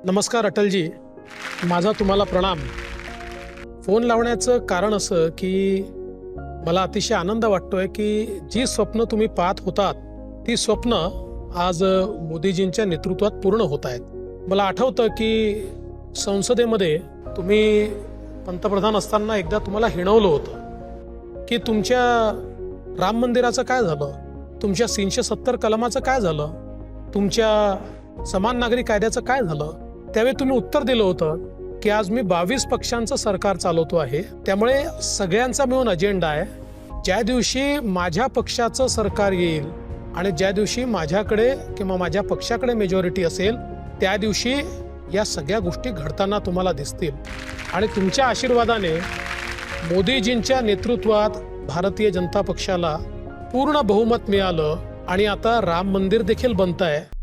नमस्कार अटलजी, माझा तुम्हाला प्रणाम। फोन लावण्याचं कारण असं की मला अतिशय आनंद वाटतोय की जी स्वप्न तुम्ही पाहत होतात ती स्वप्न आज मोदीजींच्या नेतृत्वात पूर्ण होत आहेत। मला आठवतं की संसदेमध्ये तुम्ही पंतप्रधान असताना एकदा तुम्हाला हिणवलं होतं की तुमच्या राम मंदिराचं काय झालं, तुमच्या 370 कलमाचं काय झालं, तुमच्या समान नागरिक कायद्याचं काय झालं। त्यावेळी तुम्ही उत्तर दिलं होतं की आज मी 22 पक्षांचं सरकार चालवतो आहे, त्यामुळे सगळ्यांचा मिळून अजेंडा आहे। ज्या दिवशी माझ्या पक्षाचं सरकार येईल आणि ज्या दिवशी माझ्याकडे किंवा माझ्या पक्षाकडे मेजॉरिटी असेल त्या दिवशी या सगळ्या गोष्टी घडताना तुम्हाला दिसतील आणि तुमच्या आशीर्वादाने मोदीजींच्या नेतृत्वात भारतीय जनता पक्षाला पूर्ण बहुमत मिळालं आणि आता राम मंदिर देखील बनत आहे।